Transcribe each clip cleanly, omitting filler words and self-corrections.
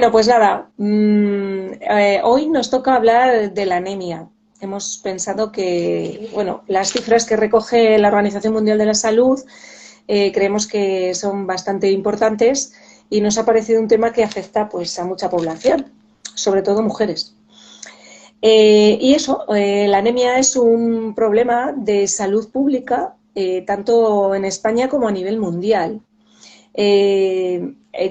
Bueno, pues nada, hoy nos toca hablar de la anemia. Hemos pensado que, bueno, las cifras que recoge la Organización Mundial de la Salud creemos que son bastante importantes y nos ha parecido un tema que afecta pues a mucha población, sobre todo mujeres. La anemia es un problema de salud pública, tanto en España como a nivel mundial.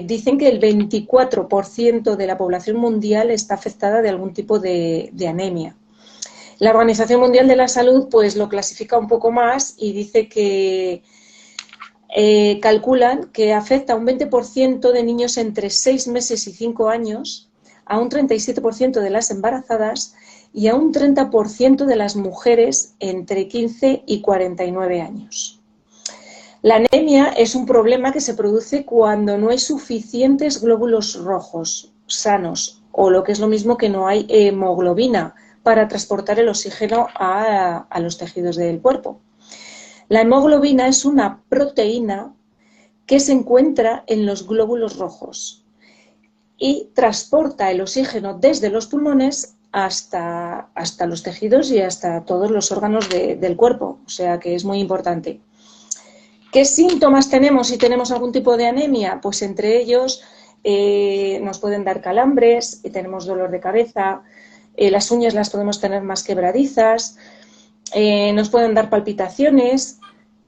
Dicen que el 24% de la población mundial está afectada de algún tipo de anemia. La Organización Mundial de la Salud pues lo clasifica un poco más y dice que calculan que afecta a un 20% de niños entre 6 meses y 5 años, a un 37% de las embarazadas y a un 30% de las mujeres entre 15 y 49 años. La anemia es un problema que se produce cuando no hay suficientes glóbulos rojos sanos o lo que es lo mismo que no hay hemoglobina para transportar el oxígeno a los tejidos del cuerpo. La hemoglobina es una proteína que se encuentra en los glóbulos rojos y transporta el oxígeno desde los pulmones hasta los tejidos y hasta todos los órganos del cuerpo, o sea que es muy importante. ¿Qué síntomas tenemos si tenemos algún tipo de anemia? Pues entre ellos nos pueden dar calambres, tenemos dolor de cabeza, las uñas las podemos tener más quebradizas, nos pueden dar palpitaciones,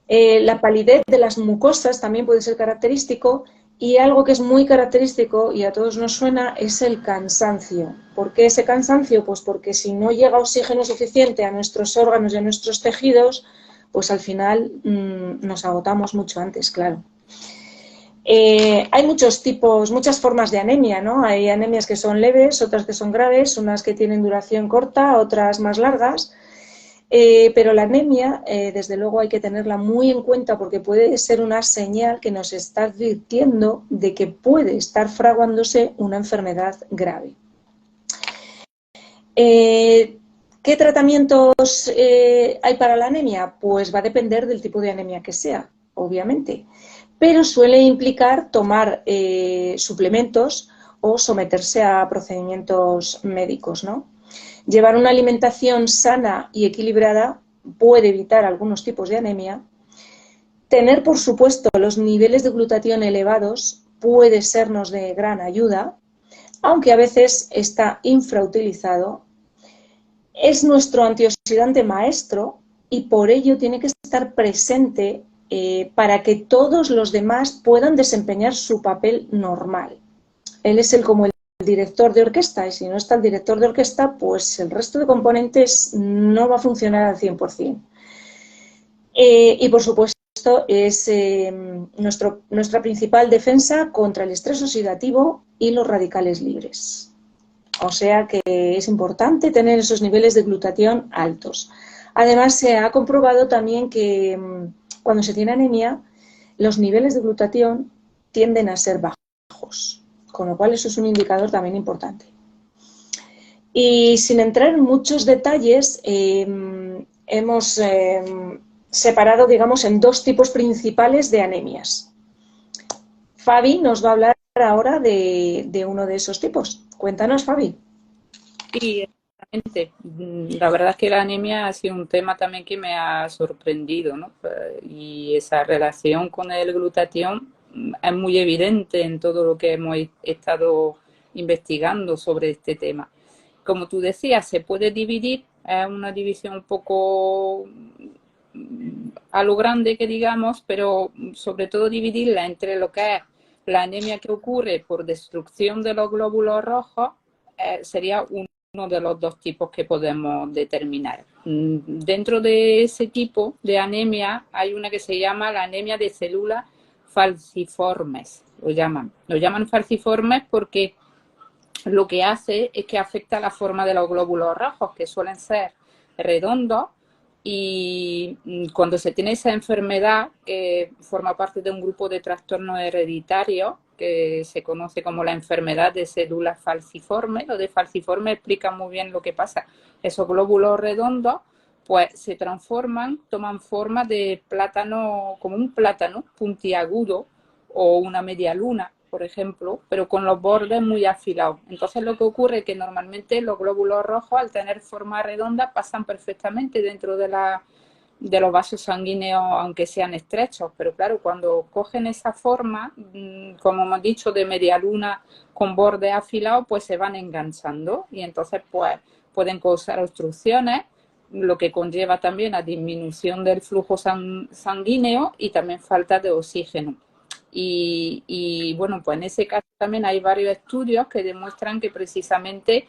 la palidez de las mucosas también puede ser característico y algo que es muy característico y a todos nos suena es el cansancio. ¿Por qué ese cansancio? Pues porque si no llega oxígeno suficiente a nuestros órganos y a nuestros tejidos, pues al final nos agotamos mucho antes, claro. Hay muchos tipos, muchas formas de anemia, ¿no? Hay anemias que son leves, otras que son graves, unas que tienen duración corta, otras más largas. Pero la anemia, desde luego, hay que tenerla muy en cuenta porque puede ser una señal que nos está advirtiendo de que puede estar fraguándose una enfermedad grave. ¿Qué tratamientos hay para la anemia? Pues va a depender del tipo de anemia que sea, obviamente, pero suele implicar tomar suplementos o someterse a procedimientos médicos, ¿no? Llevar una alimentación sana y equilibrada puede evitar algunos tipos de anemia. Tener, por supuesto, los niveles de glutatión elevados puede sernos de gran ayuda, aunque a veces está infrautilizado. Es nuestro antioxidante maestro y por ello tiene que estar presente para que todos los demás puedan desempeñar su papel normal. Él es como el director de orquesta y si no está el director de orquesta, pues el resto de componentes no va a funcionar al 100%. Y por supuesto es nuestra principal defensa contra el estrés oxidativo y los radicales libres. O sea que es importante tener esos niveles de glutatión altos. Además, se ha comprobado también que cuando se tiene anemia, los niveles de glutatión tienden a ser bajos, con lo cual eso es un indicador también importante. Y sin entrar en muchos detalles, hemos separado, digamos, en dos tipos principales de anemias. Fabi nos va a hablar ahora de uno de esos tipos. Cuéntanos, Fabi. Sí, exactamente. La verdad es que la anemia ha sido un tema también que me ha sorprendido, ¿no? Y esa relación con el glutatión es muy evidente en todo lo que hemos estado investigando sobre este tema. Como tú decías, se puede dividir, es una división un poco a lo grande que digamos, pero sobre todo dividirla entre lo que es la anemia que ocurre por destrucción de los glóbulos rojos, sería uno de los dos tipos que podemos determinar. Dentro de ese tipo de anemia hay una que se llama la anemia de células falciformes, lo llaman falciformes porque lo que hace es que afecta la forma de los glóbulos rojos, que suelen ser redondos, y cuando se tiene esa enfermedad, que forma parte de un grupo de trastornos hereditarios, que se conoce como la enfermedad de células falciformes, lo de falciforme explica muy bien lo que pasa. Esos glóbulos redondos pues se transforman, toman forma de plátano, como un plátano puntiagudo o una media luna, por ejemplo, pero con los bordes muy afilados. Entonces lo que ocurre es que normalmente los glóbulos rojos, al tener forma redonda, pasan perfectamente dentro de los vasos sanguíneos, aunque sean estrechos, pero claro, cuando cogen esa forma, como hemos dicho, de media luna con bordes afilados, pues se van enganchando y entonces pues pueden causar obstrucciones, lo que conlleva también a disminución del flujo sanguíneo y también falta de oxígeno. Y bueno, pues en ese caso también hay varios estudios que demuestran que precisamente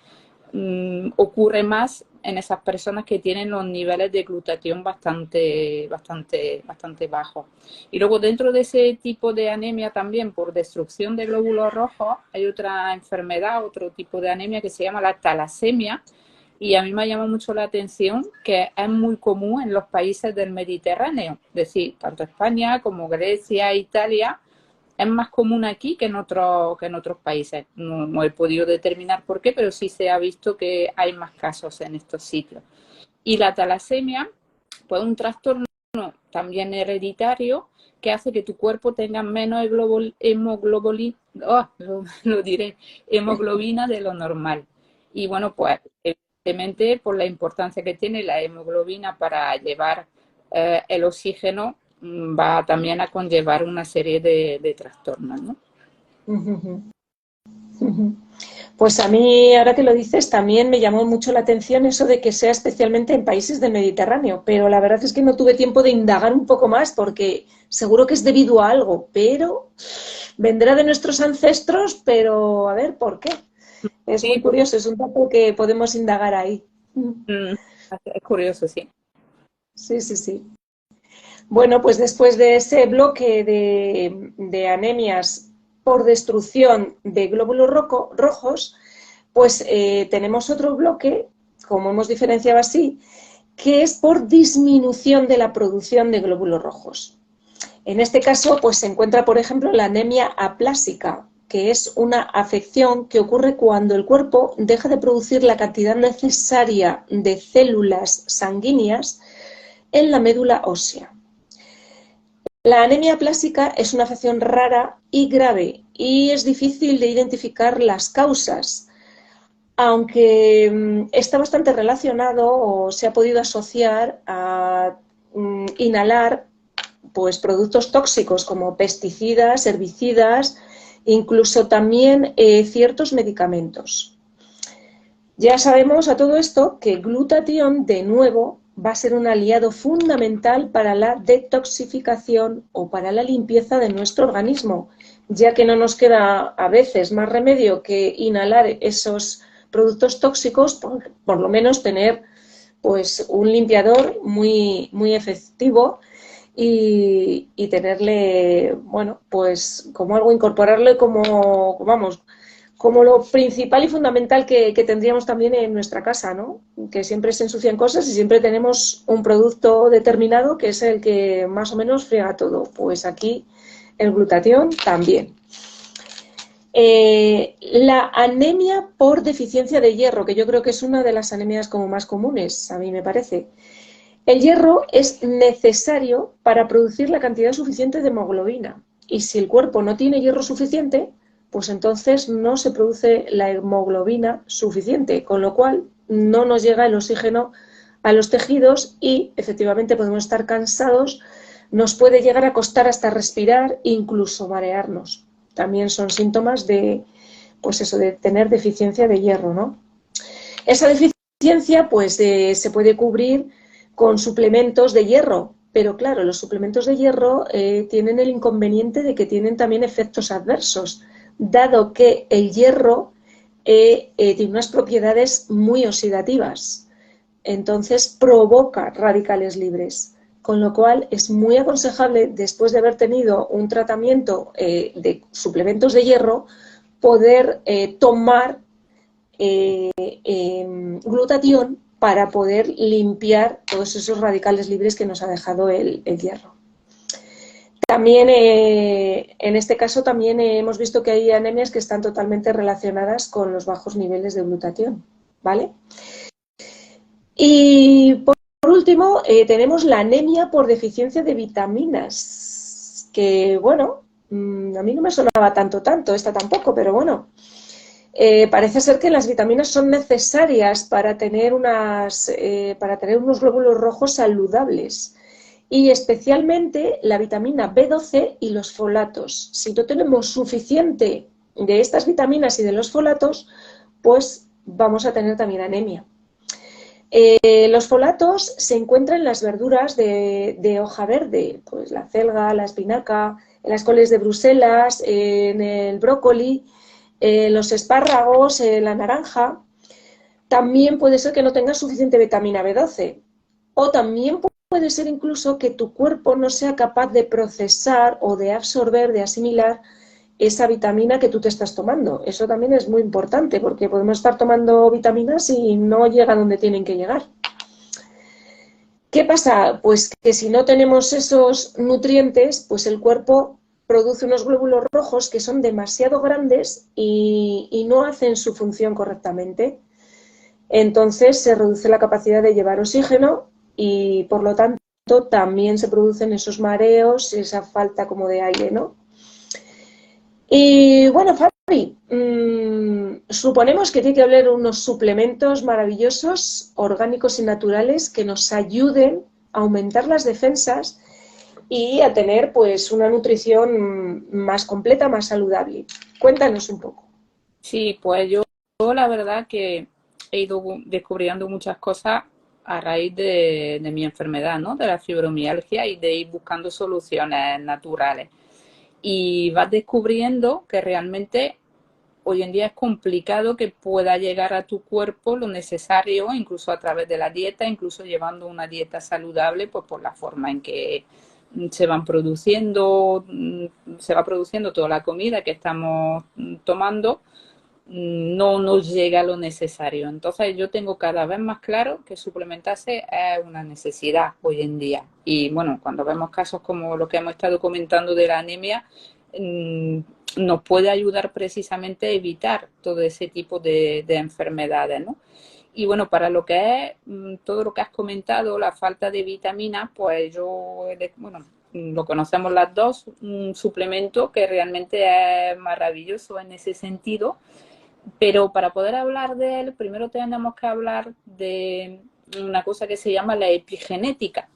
ocurre más en esas personas que tienen los niveles de glutatión bastante bajos. Y luego dentro de ese tipo de anemia también por destrucción de glóbulos rojos hay otra enfermedad, otro tipo de anemia que se llama la talasemia, y a mí me llama mucho la atención que es muy común en los países del Mediterráneo, es decir, tanto España como Grecia, Italia. Es más común aquí que en otros países. No he podido determinar por qué, pero sí se ha visto que hay más casos en estos sitios. Y la talasemia, pues un trastorno también hereditario que hace que tu cuerpo tenga menos hemoglobina de lo normal. Y bueno, pues evidentemente por la importancia que tiene la hemoglobina para llevar el oxígeno, va también a conllevar una serie de trastornos, ¿no? Pues a mí, ahora que lo dices, también me llamó mucho la atención eso de que sea especialmente en países del Mediterráneo, pero la verdad es que no tuve tiempo de indagar un poco más porque seguro que es debido a algo, pero vendrá de nuestros ancestros, pero a ver, ¿por qué? Es muy Sí, curioso, es un dato que podemos indagar ahí. es curioso, sí. Sí, sí, sí. Bueno, pues después de ese bloque de anemias por destrucción de glóbulos rojos, pues tenemos otro bloque, como hemos diferenciado así, que es por disminución de la producción de glóbulos rojos. En este caso, pues se encuentra, por ejemplo, la anemia aplásica, que es una afección que ocurre cuando el cuerpo deja de producir la cantidad necesaria de células sanguíneas en la médula ósea. La anemia aplásica es una afección rara y grave y es difícil de identificar las causas, aunque está bastante relacionado o se ha podido asociar a inhalar pues, productos tóxicos como pesticidas, herbicidas, incluso también ciertos medicamentos. Ya sabemos a todo esto que glutatión, de nuevo, va a ser un aliado fundamental para la detoxificación o para la limpieza de nuestro organismo, ya que no nos queda a veces más remedio que inhalar esos productos tóxicos, por lo menos tener pues un limpiador muy, muy efectivo y tenerle, bueno, pues como algo, incorporarle como, vamos, como lo principal y fundamental que tendríamos también en nuestra casa, ¿no? Que siempre se ensucian cosas y siempre tenemos un producto determinado que es el que más o menos friega todo. Pues aquí el glutatión también. La anemia por deficiencia de hierro, que yo creo que es una de las anemias como más comunes, a mí me parece. El hierro es necesario para producir la cantidad suficiente de hemoglobina. Y si el cuerpo no tiene hierro suficiente, pues entonces no se produce la hemoglobina suficiente, con lo cual no nos llega el oxígeno a los tejidos y efectivamente podemos estar cansados, nos puede llegar a costar hasta respirar, incluso marearnos. También son síntomas de, pues eso, de tener deficiencia de hierro, ¿no? Esa deficiencia pues se puede cubrir con suplementos de hierro, pero claro, los suplementos de hierro tienen el inconveniente de que tienen también efectos adversos, dado que el hierro tiene unas propiedades muy oxidativas, entonces provoca radicales libres, con lo cual es muy aconsejable, después de haber tenido un tratamiento de suplementos de hierro, poder tomar glutatión para poder limpiar todos esos radicales libres que nos ha dejado el hierro. También, en este caso, también hemos visto que hay anemias que están totalmente relacionadas con los bajos niveles de glutatión, ¿vale? Y por último, tenemos la anemia por deficiencia de vitaminas, que, bueno, A mí no me sonaba tanto, esta tampoco, pero bueno. Parece ser que las vitaminas son necesarias para tener unos glóbulos rojos saludables y especialmente la vitamina B12 y los folatos. Si no tenemos suficiente de estas vitaminas y de los folatos, pues vamos a tener también anemia. Los folatos se encuentran en las verduras de hoja verde, pues la acelga, la espinaca, en las coles de Bruselas, en el brócoli, los espárragos, la naranja. También puede ser que no tengas suficiente vitamina B12 o también puede ser incluso que tu cuerpo no sea capaz de procesar o de absorber, de asimilar esa vitamina que tú te estás tomando. Eso también es muy importante porque podemos estar tomando vitaminas y no llegan donde tienen que llegar. ¿Qué pasa? Pues que si no tenemos esos nutrientes, pues el cuerpo produce unos glóbulos rojos que son demasiado grandes y no hacen su función correctamente. Entonces se reduce la capacidad de llevar oxígeno y por lo tanto también se producen esos mareos y esa falta como de aire, ¿no? Y bueno, Fabi, suponemos que tiene que haber unos suplementos maravillosos, orgánicos y naturales que nos ayuden a aumentar las defensas y a tener pues una nutrición más completa, más saludable. Cuéntanos un poco. Sí, pues yo la verdad que he ido descubriendo muchas cosas a raíz de mi enfermedad, ¿no? De la fibromialgia y de ir buscando soluciones naturales. Y vas descubriendo que realmente hoy en día es complicado que pueda llegar a tu cuerpo lo necesario, incluso a través de la dieta, incluso llevando una dieta saludable, pues por la forma en que se va produciendo toda la comida que estamos tomando, no nos llega lo necesario. Entonces yo tengo cada vez más claro que suplementarse es una necesidad hoy en día. Y bueno, cuando vemos casos como lo que hemos estado comentando de la anemia, nos puede ayudar precisamente a evitar todo ese tipo de enfermedades, ¿no? Y bueno, para lo que es todo lo que has comentado, la falta de vitaminas, pues yo, bueno, lo conocemos las dos, un suplemento que realmente es maravilloso en ese sentido, pero para poder hablar de él, primero tenemos que hablar de una cosa que se llama la epigenética,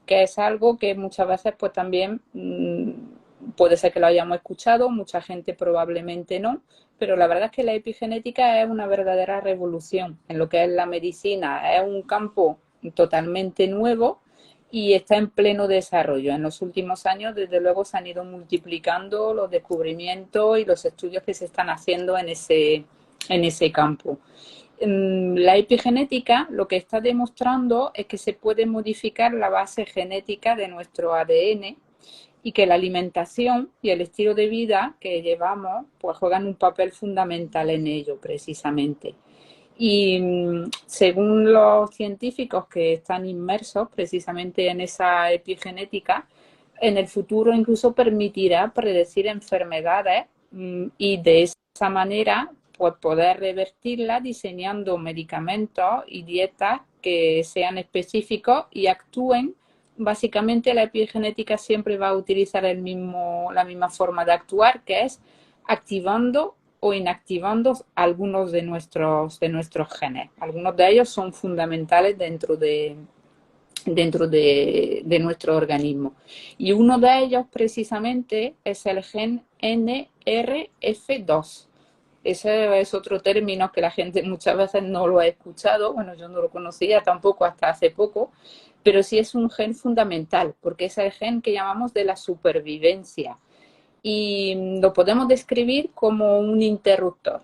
que es algo que muchas veces pues también puede ser que lo hayamos escuchado, mucha gente probablemente no, pero la verdad es que la epigenética es una verdadera revolución en lo que es la medicina, es un campo totalmente nuevo y está en pleno desarrollo. En los últimos años, desde luego, se han ido multiplicando los descubrimientos y los estudios que se están haciendo en ese campo. La epigenética lo que está demostrando es que se puede modificar la base genética de nuestro ADN y que la alimentación y el estilo de vida que llevamos pues juegan un papel fundamental en ello precisamente. Y según los científicos que están inmersos precisamente en esa epigenética, en el futuro incluso permitirá predecir enfermedades y de esa manera pues poder revertirla diseñando medicamentos y dietas que sean específicos y actúen. Básicamente la epigenética siempre va a utilizar la misma forma de actuar, que es activando o inactivando algunos de nuestros genes. Algunos de ellos son fundamentales dentro de nuestro organismo. Y uno de ellos precisamente es el gen NRF2. Ese es otro término que la gente muchas veces no lo ha escuchado. Bueno, yo no lo conocía tampoco hasta hace poco, pero sí es un gen fundamental, porque es el gen que llamamos de la supervivencia. Y lo podemos describir como un interruptor.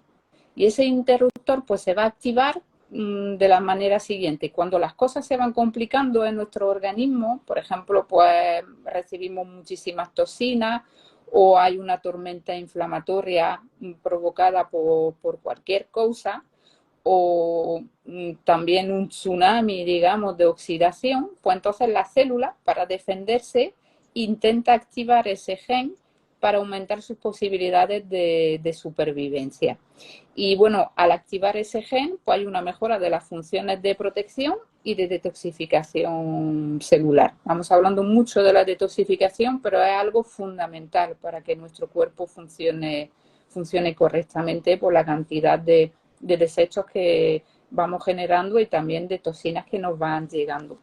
Y ese interruptor pues se va a activar de la manera siguiente. Cuando las cosas se van complicando en nuestro organismo, por ejemplo, pues recibimos muchísimas toxinas o hay una tormenta inflamatoria provocada por cualquier cosa, o también un tsunami, digamos, de oxidación, pues entonces la célula, para defenderse, intenta activar ese gen para aumentar sus posibilidades de supervivencia. Y bueno, al activar ese gen, pues hay una mejora de las funciones de protección y de detoxificación celular. Vamos hablando mucho de la detoxificación, pero es algo fundamental para que nuestro cuerpo funcione correctamente por la cantidad de desechos que vamos generando y también de toxinas que nos van llegando.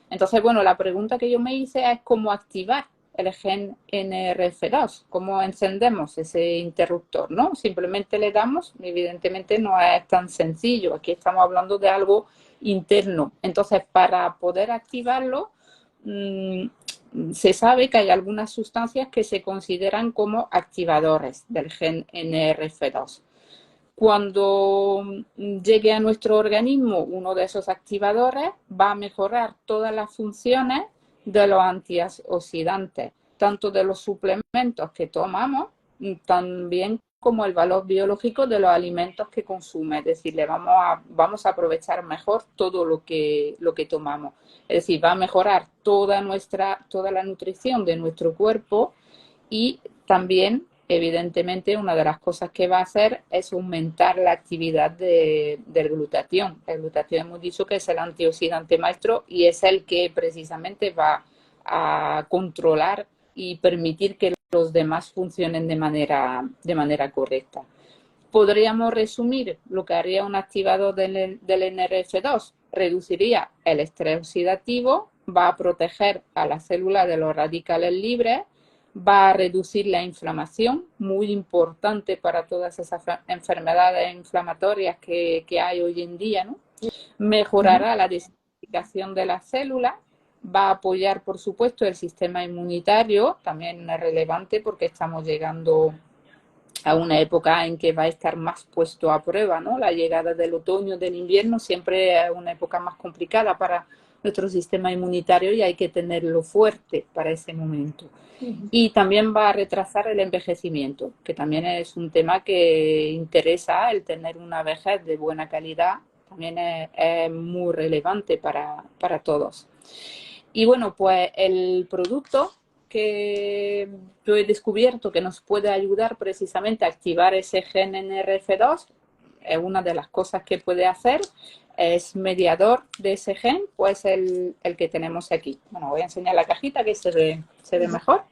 Entonces, bueno, la pregunta que yo me hice es cómo activar el gen NRF2, cómo encendemos ese interruptor, ¿no? Simplemente le damos, evidentemente no es tan sencillo, aquí estamos hablando de algo interno. Entonces, para poder activarlo, se sabe que hay algunas sustancias que se consideran como activadores del gen NRF2. Cuando llegue a nuestro organismo uno de esos activadores, va a mejorar todas las funciones de los antioxidantes, tanto de los suplementos que tomamos, también como el valor biológico de los alimentos que consume. Es decir, vamos a aprovechar mejor todo lo que tomamos. Es decir, va a mejorar toda la nutrición de nuestro cuerpo y también, evidentemente, una de las cosas que va a hacer es aumentar la actividad del glutatión. El glutatión hemos dicho que es el antioxidante maestro y es el que precisamente va a controlar y permitir que los demás funcionen de manera correcta. Podríamos resumir lo que haría un activador del NRF2. Reduciría el estrés oxidativo, va a proteger a la célula de los radicales libres, va a reducir la inflamación, muy importante para todas esas enfermedades inflamatorias que hay hoy en día, ¿no? Mejorará la desintoxicación de las células, va a apoyar, por supuesto, el sistema inmunitario, también es relevante porque estamos llegando a una época en que va a estar más puesto a prueba, ¿no? La llegada del otoño, del invierno, siempre es una época más complicada para nuestro sistema inmunitario y hay que tenerlo fuerte para ese momento. Y también va a retrasar el envejecimiento, que también es un tema que interesa, el tener una vejez de buena calidad, también es muy relevante para todos. Y bueno, pues el producto que yo he descubierto que nos puede ayudar precisamente a activar ese gen NRF2, es una de las cosas que puede hacer, es mediador de ese gen, pues el que tenemos aquí. Bueno, voy a enseñar la cajita que se ve mejor.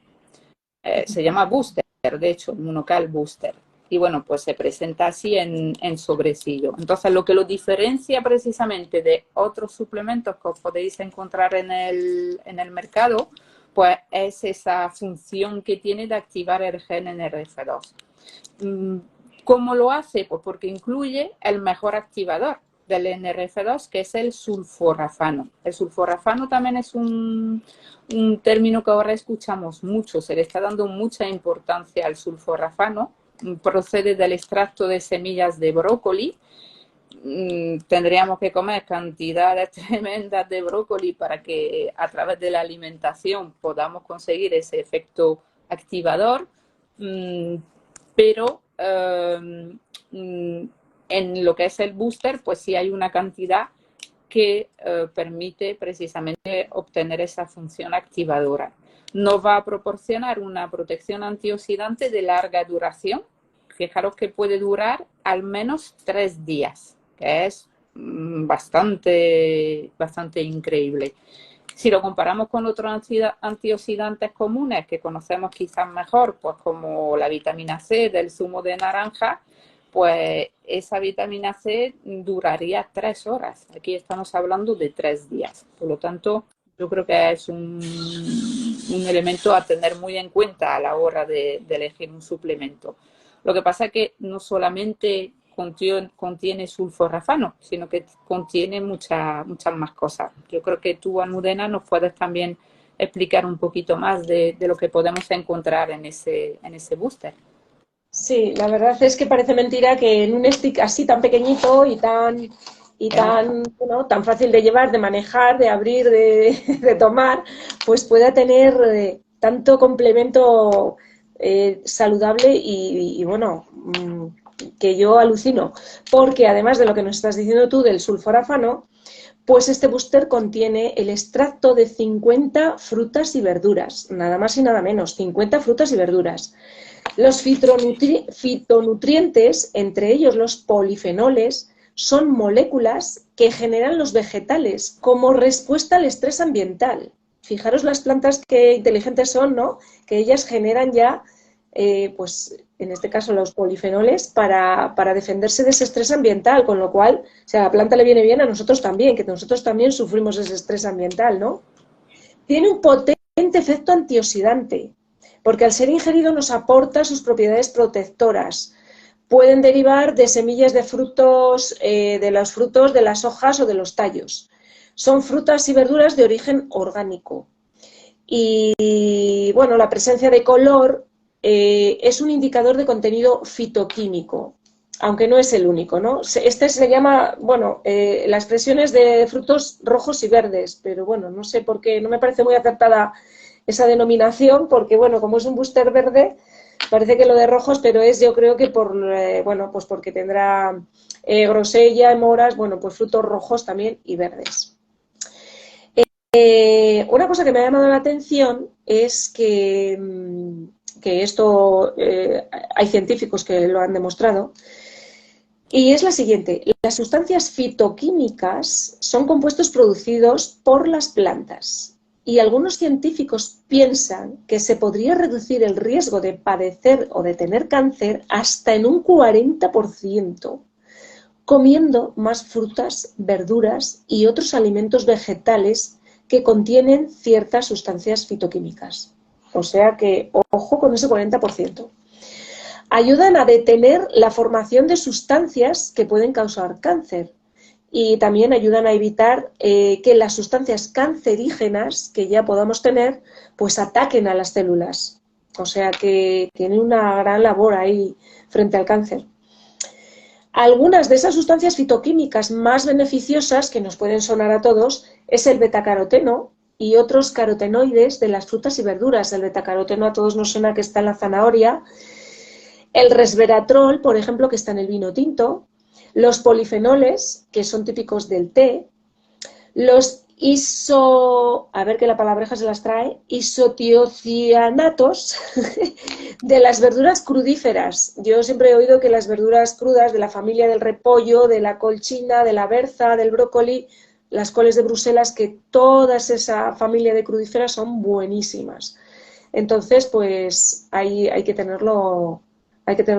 Se llama Booster, de hecho, Inmunocal Booster. Y bueno, pues se presenta así en sobrecillo. Entonces, lo que lo diferencia precisamente de otros suplementos que os podéis encontrar en el mercado, pues es esa función que tiene de activar el gen NRF2. ¿Cómo lo hace? Pues porque incluye el mejor activador del NRF2, que es el sulforafano. El sulforafano también es un término que ahora escuchamos mucho, se le está dando mucha importancia al sulforafano, procede del extracto de semillas de brócoli. Tendríamos que comer cantidades tremendas de brócoli para que a través de la alimentación podamos conseguir ese efecto activador, pero en lo que es el booster, pues sí hay una cantidad que permite precisamente obtener esa función activadora. Nos va a proporcionar una protección antioxidante de larga duración. Fijaros que puede durar al menos 3 días, que es bastante increíble. Si lo comparamos con otros antioxidantes comunes que conocemos quizás mejor, pues como la vitamina C del zumo de naranja, pues esa vitamina C duraría 3 horas. Aquí estamos hablando de 3 días. Por lo tanto, yo creo que es un elemento a tener muy en cuenta a la hora de elegir un suplemento. Lo que pasa es que no solamente contiene sulforafano, sino que contiene muchas más cosas. Yo creo que tú, Almudena, nos puedes también explicar un poquito más de lo que podemos encontrar en ese booster. Sí, la verdad es que parece mentira que en un stick así tan pequeñito y tan bueno, tan fácil de llevar, de manejar, de abrir, de tomar, pues pueda tener tanto complemento saludable y bueno, que yo alucino. Porque además de lo que nos estás diciendo tú del sulforafano, Pues este booster contiene el extracto de 50 frutas y verduras, nada más y nada menos, 50 frutas y verduras. Los fitonutrientes, entre ellos los polifenoles, son moléculas que generan los vegetales como respuesta al estrés ambiental. Fijaros las plantas que inteligentes son, ¿no? Que ellas generan ya, pues en este caso los polifenoles, para defenderse de ese estrés ambiental, con lo cual, o sea, a la planta le viene bien, a nosotros también, que nosotros también sufrimos ese estrés ambiental, ¿no? Tiene un potente efecto antioxidante, porque al ser ingerido nos aporta sus propiedades protectoras. Pueden derivar de semillas de frutos, de los frutos, de las hojas o de los tallos. Son frutas y verduras de origen orgánico. Y bueno, la presencia de color es un indicador de contenido fitoquímico, aunque no es el único, ¿no? Este se llama, bueno, la expresión es de frutos rojos y verdes, pero bueno, no sé por qué, no me parece muy acertada esa denominación, porque bueno, como es un booster verde, parece que lo de rojos, pero es yo creo que por, bueno, pues porque tendrá grosella, moras, bueno, pues frutos rojos también y verdes. Una cosa que me ha llamado la atención es que esto hay científicos que lo han demostrado, y es la siguiente: las sustancias fitoquímicas son compuestos producidos por las plantas, y algunos científicos piensan que se podría reducir el riesgo de padecer o de tener cáncer hasta en un 40% comiendo más frutas, verduras y otros alimentos vegetales que contienen ciertas sustancias fitoquímicas. O sea que, ojo con ese 40%. Ayudan a detener la formación de sustancias que pueden causar cáncer y también ayudan a evitar que las sustancias cancerígenas que ya podamos tener pues ataquen a las células. O sea que tienen una gran labor ahí frente al cáncer. Algunas de esas sustancias fitoquímicas más beneficiosas que nos pueden sonar a todos es el betacaroteno y otros carotenoides de las frutas y verduras. El betacaroteno a todos nos suena que está en la zanahoria. El resveratrol, por ejemplo, que está en el vino tinto. Los polifenoles, que son típicos del té. Los a ver que la palabreja se las trae, isotiocianatos de las verduras crudíferas. Yo siempre he oído que las verduras crudas de la familia del repollo, de la col china, de la berza, del brócoli, las coles de Bruselas, que toda esa familia de crudíferas son buenísimas. Entonces, pues hay que tenerlo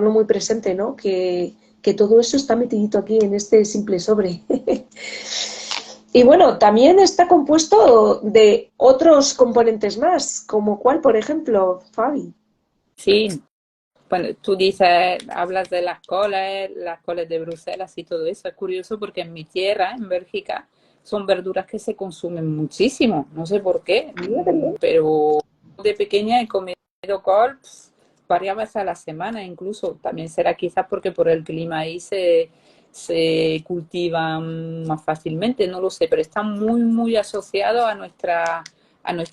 muy presente, ¿no? Que todo eso está metidito aquí en este simple sobre. Y bueno, también está compuesto de otros componentes más, como cuál, por ejemplo, Fabi. Sí, bueno, tú dices, hablas de las coles de Bruselas y todo eso. Es curioso porque en mi tierra, en Bélgica, son verduras que se consumen muchísimo. No sé por qué, pero de pequeña he comido col varias veces a la semana incluso. También será quizás porque por el clima ahí se cultivan más fácilmente, no lo sé, pero está muy, muy asociado a nuestra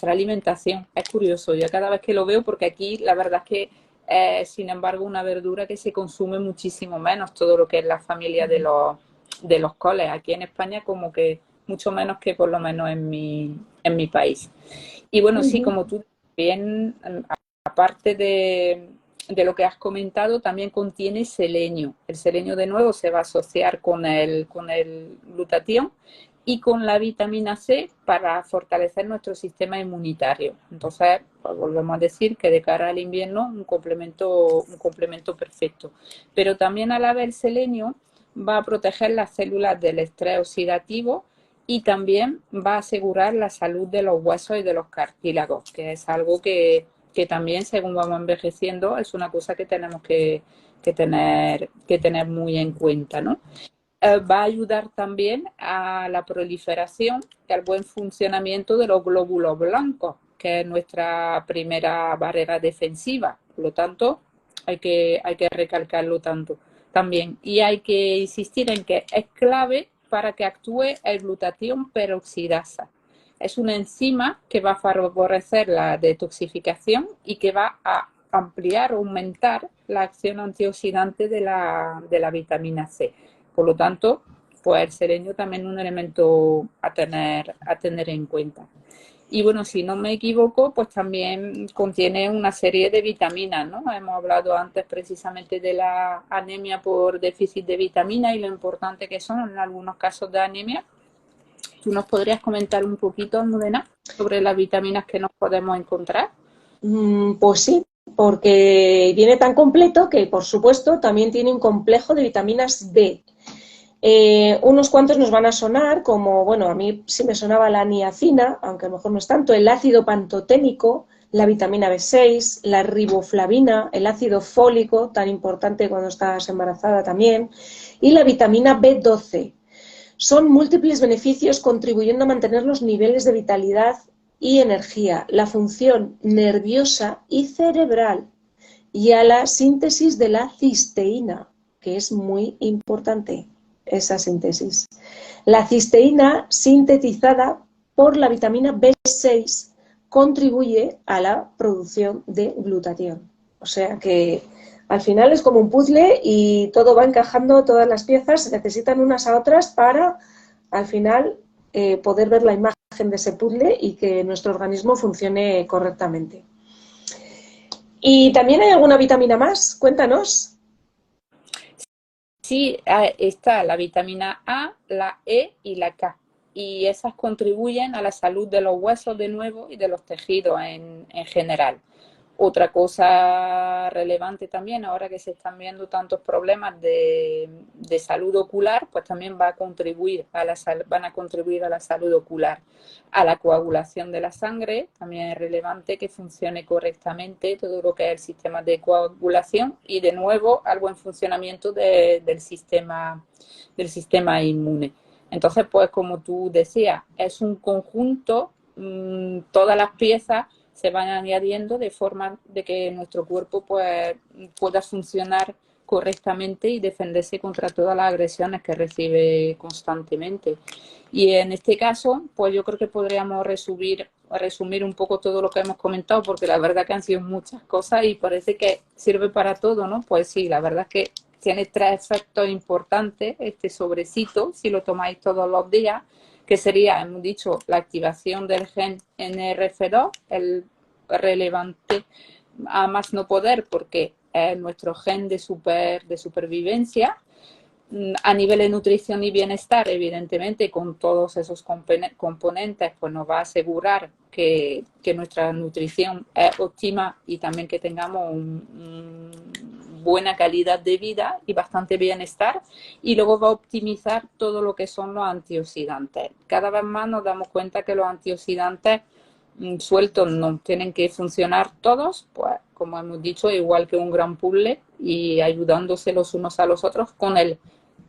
alimentación. Es curioso, yo cada vez que lo veo, porque aquí la verdad es que sin embargo, una verdura que se consume muchísimo menos, todo lo que es la familia de los coles. Aquí en España como que mucho menos que por lo menos en mi país. Y bueno, sí, como tú bien, aparte de lo que has comentado, también contiene selenio. El selenio de nuevo se va a asociar con el glutatión y con la vitamina C para fortalecer nuestro sistema inmunitario. Entonces, pues volvemos a decir que de cara al invierno un complemento perfecto. Pero también a la vez el selenio va a proteger las células del estrés oxidativo y también va a asegurar la salud de los huesos y de los cartílagos, que es algo que también, según vamos envejeciendo, es una cosa que tenemos que tener muy en cuenta, ¿no? Va a ayudar también a la proliferación y al buen funcionamiento de los glóbulos blancos, que es nuestra primera barrera defensiva. Por lo tanto, hay que recalcarlo tanto también. Y hay que insistir en que es clave para que actúe el glutatión peroxidasa. Es una enzima que va a favorecer la detoxificación y que va a ampliar o aumentar la acción antioxidante de la vitamina C. Por lo tanto, pues el selenio también un elemento a tener en cuenta. Y bueno, si no me equivoco, pues también contiene una serie de vitaminas, ¿no? Hemos hablado antes precisamente de la anemia por déficit de vitamina y lo importante que son en algunos casos de anemia. ¿Tú nos podrías comentar un poquito, Almudena, sobre las vitaminas que nos podemos encontrar? Pues sí, porque viene tan completo que, por supuesto, también tiene un complejo de vitaminas B. Unos cuantos nos van a sonar, como, bueno, a mí sí me sonaba la niacina, aunque a lo mejor no es tanto, el ácido pantoténico, la vitamina B6, la riboflavina, el ácido fólico, tan importante cuando estás embarazada también, y la vitamina B12. Son múltiples beneficios contribuyendo a mantener los niveles de vitalidad y energía, la función nerviosa y cerebral y a la síntesis de la cisteína, que es muy importante esa síntesis. La cisteína sintetizada por la vitamina B6 contribuye a la producción de glutatión. O sea que al final es como un puzzle y todo va encajando, todas las piezas se necesitan unas a otras para al final poder ver la imagen de ese puzzle y que nuestro organismo funcione correctamente. ¿Y también hay alguna vitamina más? Cuéntanos. Sí, está la vitamina A, la E y la K. Y esas contribuyen a la salud de los huesos de nuevo y de los tejidos en general. Otra cosa relevante también, ahora que se están viendo tantos problemas de salud ocular, pues también van a contribuir a la salud ocular, a la coagulación de la sangre. También es relevante que funcione correctamente todo lo que es el sistema de coagulación y, de nuevo, al buen funcionamiento del sistema inmune. Entonces, pues como tú decías, es un conjunto, todas las piezas se van añadiendo de forma de que nuestro cuerpo pues, pueda funcionar correctamente y defenderse contra todas las agresiones que recibe constantemente. Y en este caso, pues yo creo que podríamos resumir un poco todo lo que hemos comentado, porque la verdad que han sido muchas cosas y parece que sirve para todo, ¿no? Pues sí, la verdad es que tiene 3 efectos importantes este sobrecito, si lo tomáis todos los días, que sería, hemos dicho, la activación del gen NRF2, el relevante a más no poder porque es nuestro gen de supervivencia. A nivel de nutrición y bienestar, evidentemente, con todos esos componentes, pues nos va a asegurar que nuestra nutrición es óptima y también que tengamos buena calidad de vida y bastante bienestar, y luego va a optimizar todo lo que son los antioxidantes. Cada vez más nos damos cuenta que los antioxidantes sueltos no tienen que funcionar todos, pues como hemos dicho, igual que un gran puzzle y ayudándose los unos a los otros con el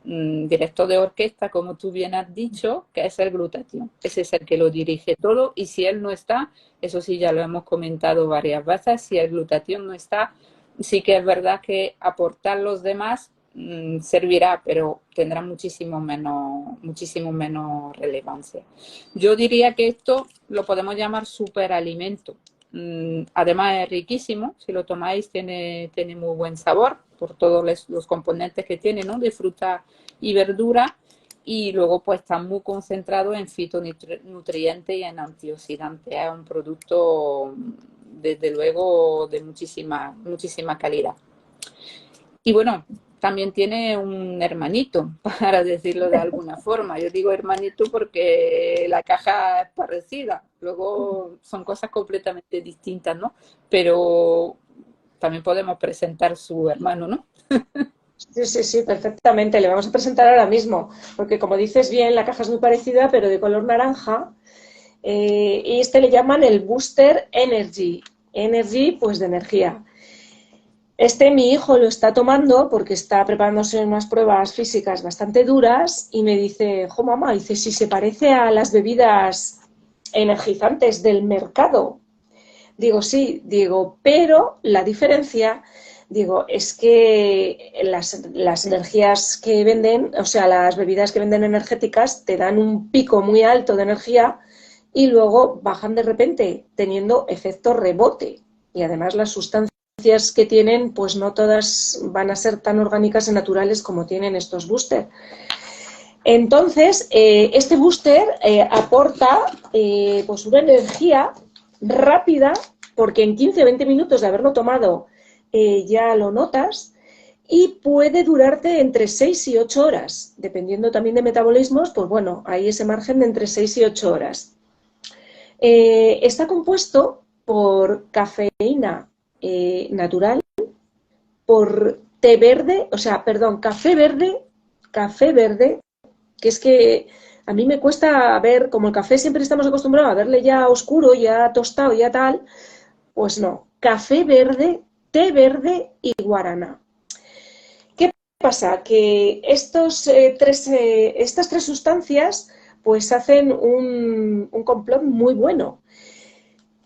director de orquesta, como tú bien has dicho, que es el glutatión. Ese es el que lo dirige todo y si él no está, eso sí ya lo hemos comentado varias veces, si el glutatión no está, sí que es verdad que aportar los demás servirá, pero tendrá muchísimo menos relevancia. Yo diría que esto lo podemos llamar superalimento. Además es riquísimo, si lo tomáis tiene muy buen sabor por todos los componentes que tiene, ¿no? De fruta y verdura, y luego pues está muy concentrado en fitonutrientes y en antioxidantes. Es un producto desde luego de muchísima calidad. Y bueno, también tiene un hermanito, para decirlo de alguna forma. Yo digo hermanito porque la caja es parecida, luego son cosas completamente distintas, ¿no? Pero también podemos presentar su hermano, ¿no? Sí, perfectamente. Le vamos a presentar ahora mismo, porque como dices bien, la caja es muy parecida, pero de color naranja. Y este le llaman el Booster Energy. Energy, pues de energía. Mi hijo lo está tomando porque está preparándose unas pruebas físicas bastante duras y me dice, jo mamá, dice, si se parece a las bebidas energizantes del mercado. Digo, sí, digo, pero la diferencia, digo, es que las energías que venden, o sea, las bebidas que venden energéticas te dan un pico muy alto de energía y luego bajan de repente, teniendo efecto rebote. Y además las sustancias que tienen, pues no todas van a ser tan orgánicas y naturales como tienen estos boosters. Entonces, este booster aporta pues una energía rápida, porque en 15 o 20 minutos de haberlo tomado ya lo notas, y puede durarte entre 6 y 8 horas, dependiendo también de metabolismos, pues bueno, hay ese margen de entre 6 y 8 horas. Está compuesto por cafeína natural, por té verde, o sea, perdón, café verde, que es que a mí me cuesta ver, como el café siempre estamos acostumbrados a verle ya oscuro, ya tostado, ya tal, pues no, café verde, té verde y guaraná. ¿Qué pasa? Que estas tres sustancias pues hacen un complot muy bueno.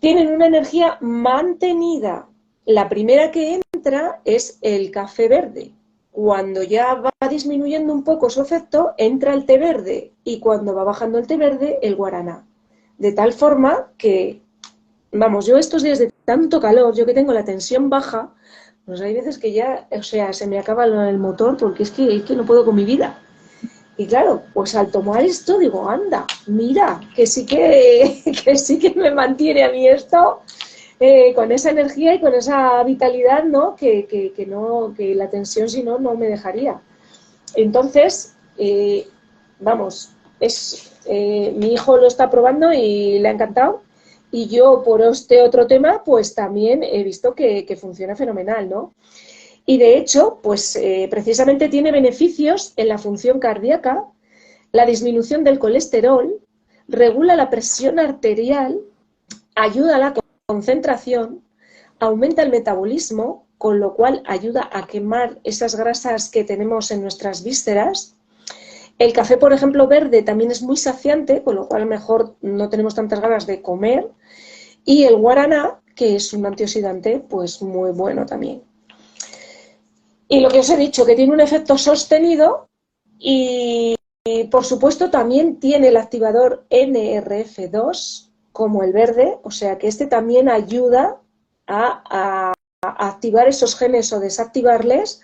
Tienen una energía mantenida. La primera que entra es el café verde. Cuando ya va disminuyendo un poco su efecto, entra el té verde y cuando va bajando el té verde, el guaraná. De tal forma que, vamos, yo estos días de tanto calor, yo que tengo la tensión baja, pues hay veces que ya, o sea, se me acaba el motor porque es que no puedo con mi vida. Y claro, pues al tomar esto digo, anda, mira, que sí que sí que me mantiene a mí esto con esa energía y con esa vitalidad, ¿no? Que la tensión si no, no me dejaría. Entonces, vamos, mi hijo lo está probando y le ha encantado. Y yo, por este otro tema, pues también he visto que funciona fenomenal, ¿no? Y de hecho, pues precisamente tiene beneficios en la función cardíaca, la disminución del colesterol, regula la presión arterial, ayuda a la concentración, aumenta el metabolismo, con lo cual ayuda a quemar esas grasas que tenemos en nuestras vísceras. El café, por ejemplo, verde también es muy saciante, con lo cual mejor no tenemos tantas ganas de comer. Y el guaraná, que es un antioxidante, pues muy bueno también. Y lo que os he dicho, que tiene un efecto sostenido y por supuesto también tiene el activador NRF2 como el verde, o sea que este también ayuda a activar esos genes o desactivarles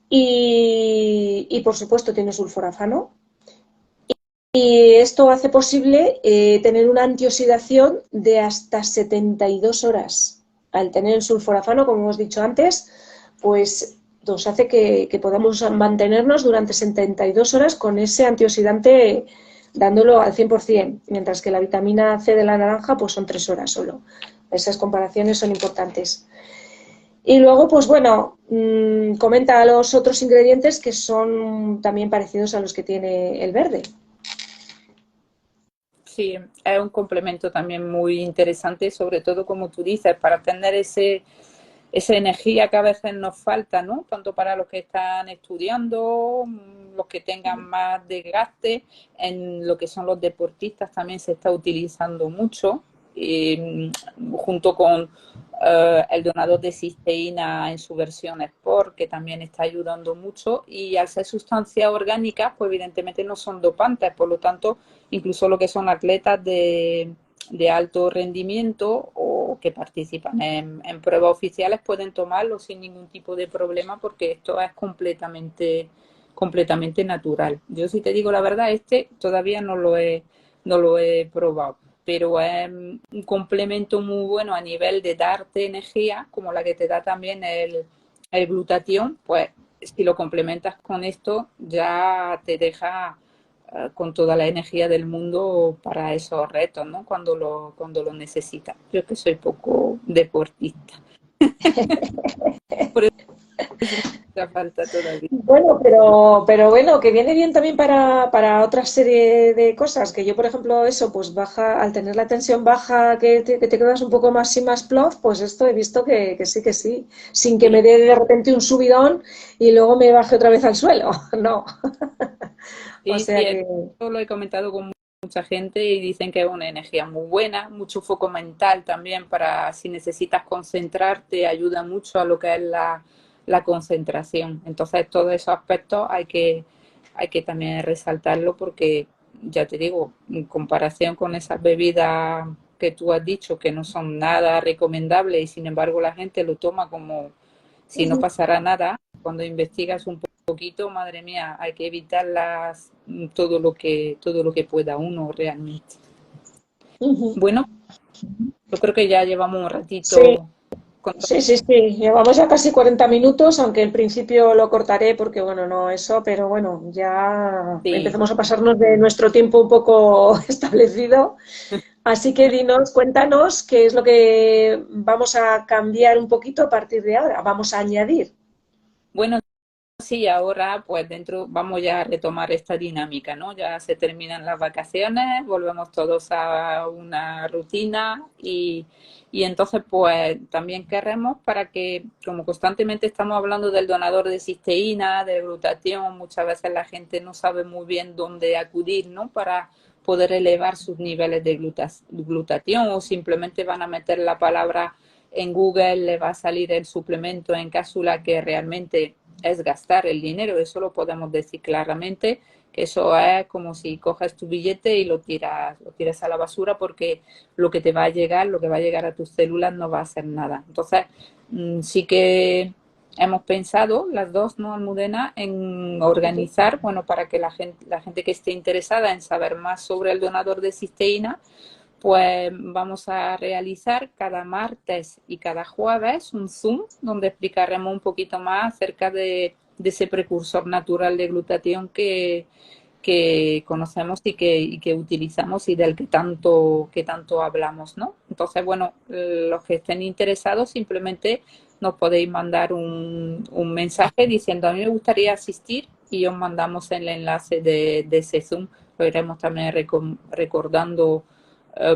y por supuesto tiene sulforafano. Y esto hace posible tener una antioxidación de hasta 72 horas. Al tener el sulforafano, como hemos dicho antes, pues nos hace que podamos mantenernos durante 72 horas con ese antioxidante dándolo al 100%, mientras que la vitamina C de la naranja pues son 3 horas solo. Esas comparaciones son importantes. Y luego, pues bueno, comenta los otros ingredientes que son también parecidos a los que tiene el verde. Sí, es un complemento también muy interesante, sobre todo como tú dices, para tener esa energía que a veces nos falta, ¿no? Tanto para los que están estudiando, los que tengan más desgaste, en lo que son los deportistas también se está utilizando mucho, junto con el donador de cisteína en su versión Sport, que también está ayudando mucho, y al ser sustancias orgánicas, pues evidentemente no son dopantes, por lo tanto, incluso lo que son atletas de alto rendimiento o que participan en pruebas oficiales pueden tomarlo sin ningún tipo de problema porque esto es completamente natural. Yo si te digo la verdad, todavía no lo he probado, pero es un complemento muy bueno a nivel de darte energía, como la que te da también el glutatión, pues si lo complementas con esto ya te deja con toda la energía del mundo para esos retos, ¿no? Cuando lo necesitas. Yo que soy poco deportista. Por eso me falta todavía. Bueno, pero bueno, que viene bien también para otra serie de cosas, que yo, por ejemplo, eso, pues baja, al tener la tensión baja, que te quedas un poco más sin más plof, pues esto he visto que sí, sin que me dé de repente un subidón y luego me baje otra vez al suelo, no. O Sí, sea que, esto lo he comentado con mucha gente y dicen que es una energía muy buena, mucho foco mental también para si necesitas concentrarte, ayuda mucho a lo que es la concentración. Entonces, todos esos aspectos hay que también resaltarlo porque, ya te digo, en comparación con esas bebidas que tú has dicho que no son nada recomendables y sin embargo la gente lo toma como si no pasara nada, cuando investigas un poco poquito, madre mía, hay que evitarlas todo lo que pueda uno realmente. Bueno, yo creo que ya llevamos un Sí, ratito con todo. sí, sí, sí. Llevamos ya casi 40 minutos, aunque al principio lo cortaré porque, bueno, no eso, pero bueno, ya Sí. empezamos a pasarnos de nuestro tiempo un poco establecido. Así que dinos, cuéntanos qué es lo que vamos a cambiar un poquito a partir de ahora, vamos a añadir. Bueno, sí, ahora pues dentro vamos ya a retomar esta dinámica, ¿no? Ya se terminan las vacaciones, volvemos todos a una rutina y entonces pues también queremos para que, como constantemente estamos hablando del donador de cisteína, de glutatión, muchas veces la gente no sabe muy bien dónde acudir, ¿no? Para poder elevar sus niveles de glutatión o simplemente van a meter la palabra en Google, le va a salir el suplemento en cápsula que realmente es gastar el dinero, eso lo podemos decir claramente, que eso es como si coges tu billete y lo tiras a la basura porque lo que te va a llegar, lo que va a llegar a tus células no va a ser nada. Entonces, sí que hemos pensado, las dos, ¿no, Almudena?, en organizar, bueno, para que la gente que esté interesada en saber más sobre el donador de cisteína, pues vamos a realizar cada martes y cada jueves un Zoom donde explicaremos un poquito más acerca de ese precursor natural de glutatión que conocemos y que utilizamos y del que tanto hablamos, ¿no? Entonces, bueno, los que estén interesados simplemente nos podéis mandar un mensaje diciendo a mí me gustaría asistir y os mandamos el enlace de ese Zoom. Lo iremos también recordando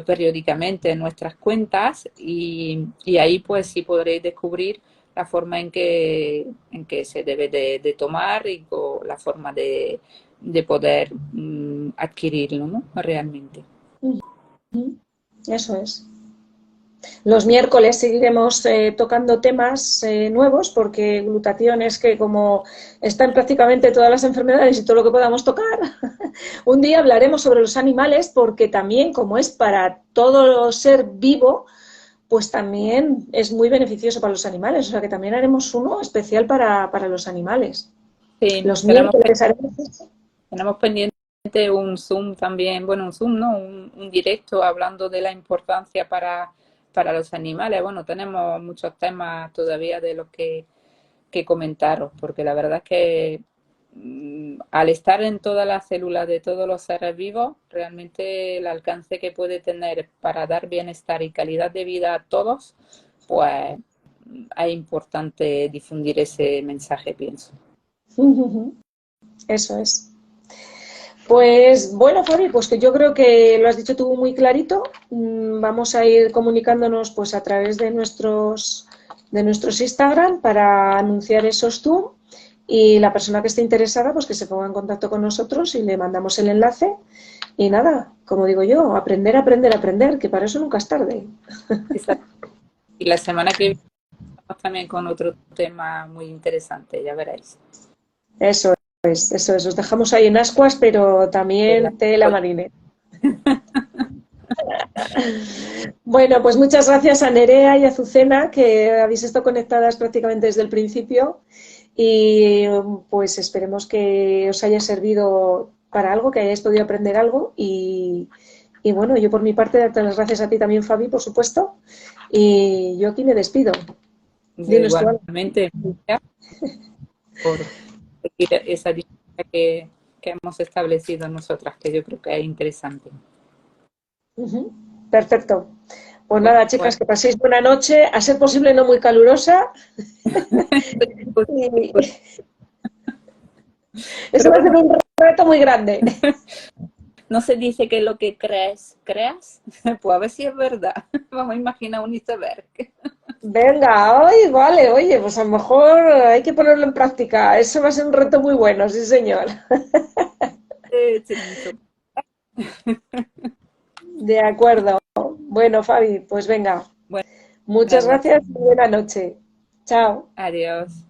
periódicamente en nuestras cuentas y ahí pues sí podréis descubrir la forma en que se debe de tomar y la forma de poder adquirirlo, ¿no? Realmente. Eso es. Los miércoles seguiremos tocando temas nuevos porque glutatión es que como está en prácticamente todas las enfermedades y todo lo que podamos tocar, un día hablaremos sobre los animales porque también como es para todo ser vivo, pues también es muy beneficioso para los animales. O sea que también haremos uno especial para los animales. Sí, Los miércoles haremos eso. tenemos pendiente un Zoom también, bueno, un Zoom, ¿no? Un directo hablando de la importancia para los animales. Bueno, tenemos muchos temas todavía de los que comentaros, porque la verdad es que al estar en todas las células de todos los seres vivos, realmente el alcance que puede tener para dar bienestar y calidad de vida a todos, pues es importante difundir ese mensaje, pienso. Eso es. Pues bueno, Fabi, pues que yo creo que lo has dicho tú muy clarito. Vamos a ir comunicándonos pues a través de nuestros Instagram para anunciar esos Zoom y la persona que esté interesada pues que se ponga en contacto con nosotros y le mandamos el enlace y nada, como digo yo, aprender, aprender, aprender, que para eso nunca es tarde. Y la semana que viene vamos también con otro tema muy interesante, ya veréis. Eso eso es. Os dejamos ahí en ascuas, pero también tela marine. Bueno, pues muchas gracias a Nerea y a Azucena, que habéis estado conectadas prácticamente desde el principio. Y pues esperemos que os haya servido para algo, que hayáis podido aprender algo. Y bueno, yo por mi parte, darte las gracias a ti también, Fabi, por supuesto. Y yo aquí me despido. Yo Dinos tú algo. igualmente, por seguir esa dinámica que hemos establecido nosotras, que yo creo que es interesante. Perfecto. Pues Pues, nada, chicas, que paséis buena noche, a ser posible no muy calurosa. Y eso pero va a ser bueno, un reto muy grande. no se dice que lo que crees, creas. Pues a ver si es verdad. Vamos a imaginar un iceberg. Venga, ay, vale, oye, pues a lo mejor hay que ponerlo en práctica. Eso va a ser un reto muy bueno, sí, señor. Chinito. De acuerdo. Bueno, Fabi, pues venga. Buenas Muchas noches. gracias y buena noche. Chao. Adiós.